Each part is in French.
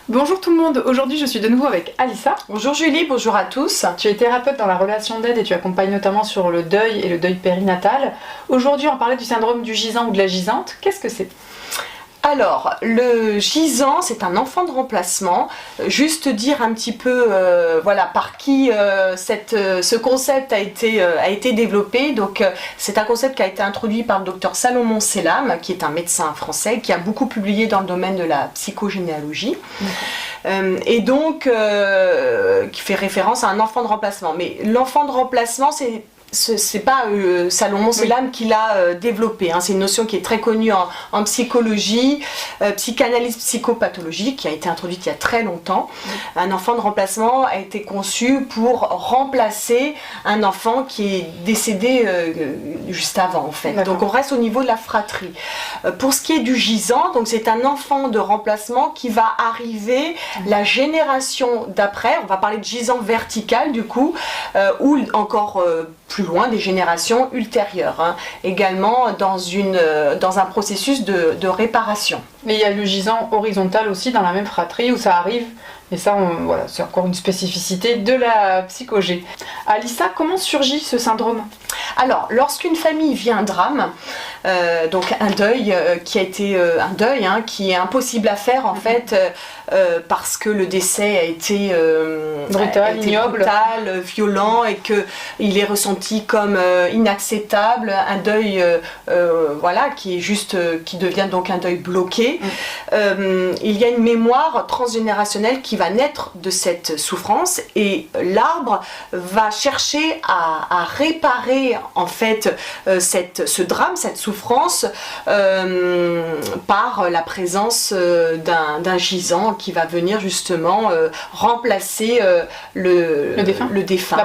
Bonjour tout le monde, aujourd'hui je suis de nouveau avec Alissa. Bonjour Julie, bonjour à tous. Tu es thérapeute dans la relation d'aide et tu accompagnes notamment sur le deuil et le deuil périnatal. Aujourd'hui on parlait du syndrome du gisant ou de la gisante, qu'est-ce que c'est ? Alors, le gisant, c'est un enfant de remplacement. Juste dire un petit peu par qui ce concept a été développé. Donc, c'est un concept qui a été introduit par le docteur Salomon Selam, qui est un médecin français, qui a beaucoup publié dans le domaine de la psychogénéalogie. Et donc, qui fait référence à un enfant de remplacement. Mais l'enfant de remplacement, c'est pas Salomon Selam qui l'a développé, hein. C'est une notion qui est très connue en psychologie, psychanalyse psychopathologique, qui a été introduite il y a très longtemps. Un enfant de remplacement a été conçu pour remplacer un enfant qui est décédé juste avant en fait. Donc on reste au niveau de la fratrie. Pour ce qui est du gisant, donc c'est un enfant de remplacement qui va arriver la génération d'après. On va parler de gisant vertical du coup, ou encore plus loin des générations ultérieures, hein. Également dans un processus de réparation. Mais il y a le gisant horizontal aussi dans la même fratrie où ça arrive, et ça c'est encore une spécificité de la psychogé. Alissa, comment surgit ce syndrome ? Alors, lorsqu'une famille vit un drame, donc un deuil qui a été un deuil qui est impossible à faire en fait parce que le décès a été ignoble, brutal, violent et qu'il est ressenti comme inacceptable, un deuil qui devient donc un deuil bloqué. Il y a une mémoire transgénérationnelle qui va naître de cette souffrance et l'arbre va chercher à réparer en fait ce drame, cette souffrance par la présence d'un gisant qui va venir justement remplacer le défunt,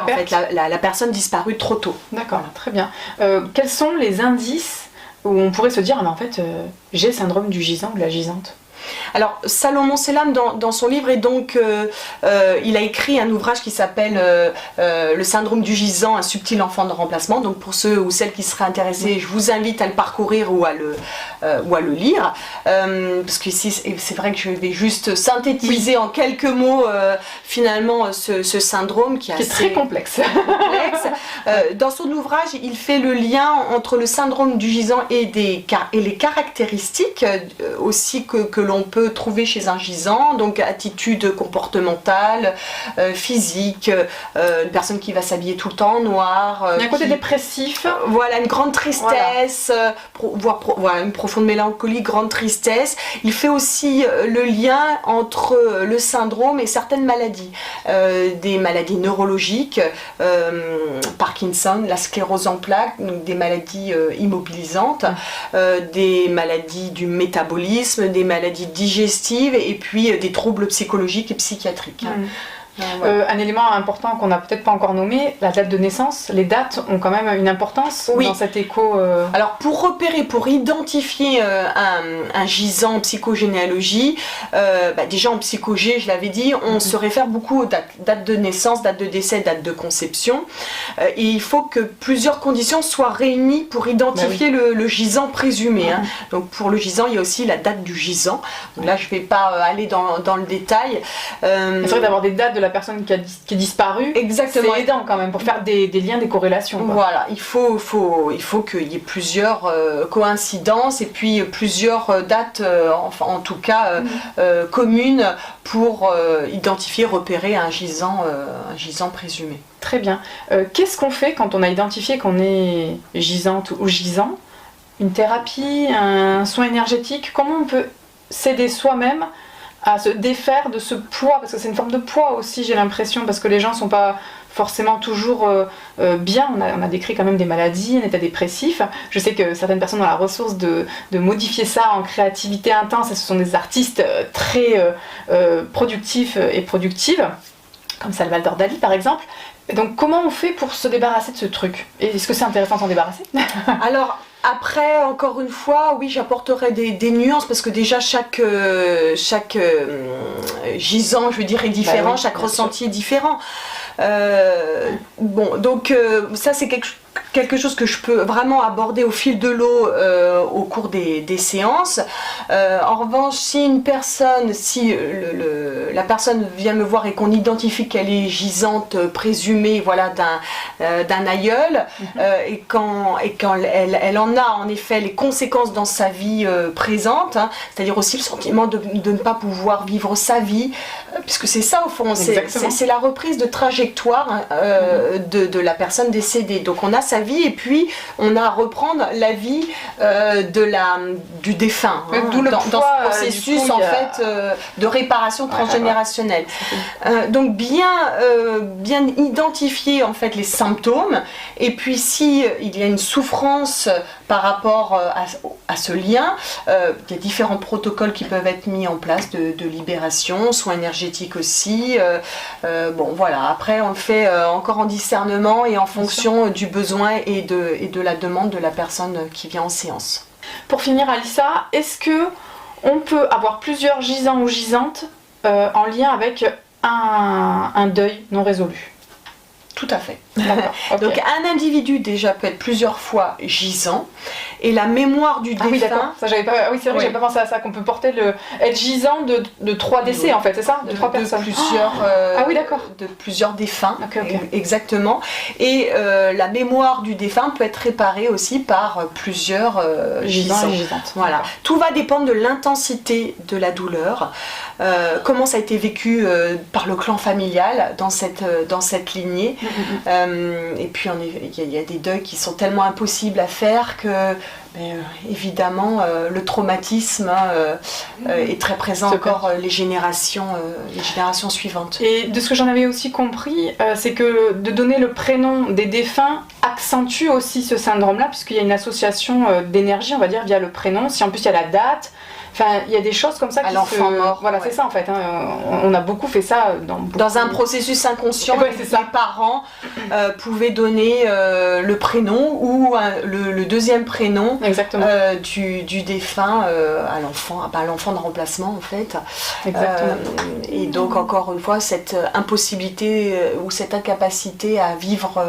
la personne disparue trop tôt. D'accord, très bien. Quels sont les indices où on pourrait se dire mais en fait j'ai le syndrome du gisant ou de la gisante ? Alors, Salomon Selam, dans son livre, il a écrit un ouvrage qui s'appelle Le syndrome du gisant, un subtil enfant de remplacement. Donc, pour ceux ou celles qui seraient intéressés, je vous invite à le parcourir ou à le lire. Parce que ici, c'est vrai que je vais juste synthétiser en quelques mots, finalement, ce syndrome qui est très complexe. Dans son ouvrage, il fait le lien entre le syndrome du gisant et les caractéristiques aussi que l'on peut trouver chez un gisant, donc attitude comportementale, physique, une personne qui va s'habiller tout le temps en noir. Il y a un côté dépressif. Une grande tristesse, une profonde mélancolie, grande tristesse. Il fait aussi le lien entre le syndrome et certaines maladies. Des maladies neurologiques, Parkinson, la sclérose en plaques, donc des maladies immobilisantes, des maladies du métabolisme, des maladies digestives et puis des troubles psychologiques et psychiatriques. Un élément important qu'on n'a peut-être pas encore nommé, la date de naissance. Les dates ont quand même une importance dans cet écho. Alors pour identifier un gisant en psychogénéalogie, déjà en psychogé, je l'avais dit, on se réfère beaucoup aux dates. Date de naissance, date de décès, date de conception. Et il faut que plusieurs conditions soient réunies pour identifier le gisant présumé. Donc pour le gisant, il y a aussi la date du gisant. Donc là, je ne vais pas aller dans le détail. C'est vrai d'avoir des dates de la personne qui est disparue. Exactement. C'est aidant quand même pour faire des liens, des corrélations. Voilà, il faut qu'il y ait plusieurs coïncidences et puis plusieurs dates, en tout cas communes pour identifier, repérer un gisant présumé. Très bien. Qu'est-ce qu'on fait quand on a identifié qu'on est gisante ou gisant ? Une thérapie, un soin énergétique ? Comment on peut s'aider soi-même à se défaire de ce poids, parce que c'est une forme de poids aussi, j'ai l'impression, parce que les gens ne sont pas forcément toujours bien. On a décrit quand même des maladies, un état dépressif. Je sais que certaines personnes ont la ressource de modifier ça en créativité intense, et ce sont des artistes très productifs et productives, comme Salvador Dali par exemple. Donc comment on fait pour se débarrasser de ce truc ? Et est-ce que c'est intéressant de s'en débarrasser ? Alors, après, encore une fois, oui, j'apporterai des nuances parce que déjà chaque gisant, je veux dire, est différent, chaque ressenti est différent. Donc ça c'est quelque quelque chose que je peux vraiment aborder au fil de l'eau au cours des séances. En revanche, si une personne, la personne vient me voir et qu'on identifie qu'elle est gisante présumée, voilà, d'un aïeul, et quand elle en a en effet les conséquences dans sa vie présente, hein, c'est-à-dire aussi le sentiment de ne pas pouvoir vivre sa vie, puisque c'est ça au fond, c'est la reprise de trajectoire hein, de la personne décédée. Donc on a sa vie et puis on a à reprendre la vie du défunt, hein, d'où le dans ce processus coup, en fait de réparation transgénérationnelle. Donc bien identifier en fait les symptômes, et puis si il y a une souffrance par rapport à ce lien, il y a différents protocoles qui peuvent être mis en place de libération, soins énergétiques aussi. Bon voilà, après on le fait encore en discernement et en fonction du besoin et de la demande de la personne qui vient en séance. Pour finir, Alissa, est-ce que on peut avoir plusieurs gisants ou gisantes en lien avec un deuil non résolu? Tout à fait. Okay. Donc un individu déjà peut être plusieurs fois gisant, et la mémoire du défunt... Ah oui, d'accord. Ça, j'avais pas... oui, c'est vrai, j'avais pas pensé à ça, qu'on peut porter être gisant de 3 décès en fait, c'est ça? De 3 personnes. Ah oui, d'accord. De plusieurs défunts, exactement. Et la mémoire du défunt peut être réparée aussi par plusieurs gisants et gisantes. Voilà. Tout va dépendre de l'intensité de la douleur, comment ça a été vécu par le clan familial dans cette lignée. Et puis il y a des deuils qui sont tellement impossibles à faire que évidemment le traumatisme est très présent encore les générations suivantes. Et de ce que j'en avais aussi compris, c'est que de donner le prénom des défunts accentue aussi ce syndrome-là, puisqu'il y a une association d'énergie, on va dire, via le prénom. Si en plus il y a la date, enfin, il y a des choses comme ça qui l'enfant mort. Voilà, c'est ça en fait. Hein. On a beaucoup fait ça dans un processus inconscient. Les parents pouvaient donner le prénom ou le deuxième prénom du défunt à l'enfant de remplacement en fait. Et donc encore une fois cette impossibilité ou cette incapacité à vivre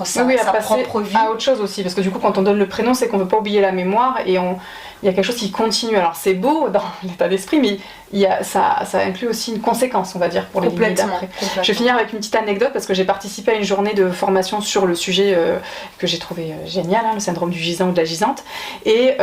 sa propre vie. À autre chose aussi, parce que du coup quand on donne le prénom, c'est qu'on ne veut pas oublier la mémoire et il y a quelque chose qui continue. Alors c'est beau dans l'état d'esprit, mais ça inclut aussi une conséquence, on va dire, pour les lignées d'après. Je vais finir avec une petite anecdote parce que j'ai participé à une journée de formation sur le sujet que j'ai trouvé génial, hein, le syndrome du gisant ou de la gisante. Et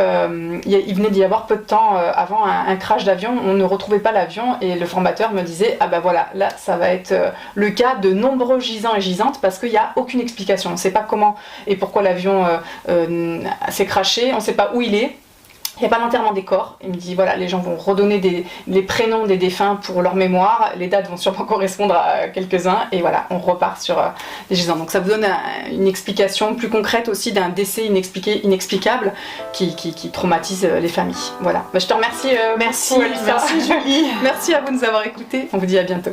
il venait d'y avoir peu de temps avant un crash d'avion, on ne retrouvait pas l'avion et le formateur me disait ah bah voilà, là ça va être le cas de nombreux gisants et gisantes parce qu'il n'y a aucune explication. On ne sait pas comment et pourquoi l'avion s'est crashé, on ne sait pas où il est. Il n'y a pas d'enterrement des corps. Il me dit voilà, les gens vont redonner les prénoms des défunts pour leur mémoire, les dates vont sûrement correspondre à quelques-uns, et voilà, on repart sur les gisants. Donc ça vous donne une explication plus concrète aussi d'un décès inexplicable qui traumatise les familles. Voilà. Bah, je te remercie. Merci Julie. Merci à vous de nous avoir écoutés. On vous dit à bientôt.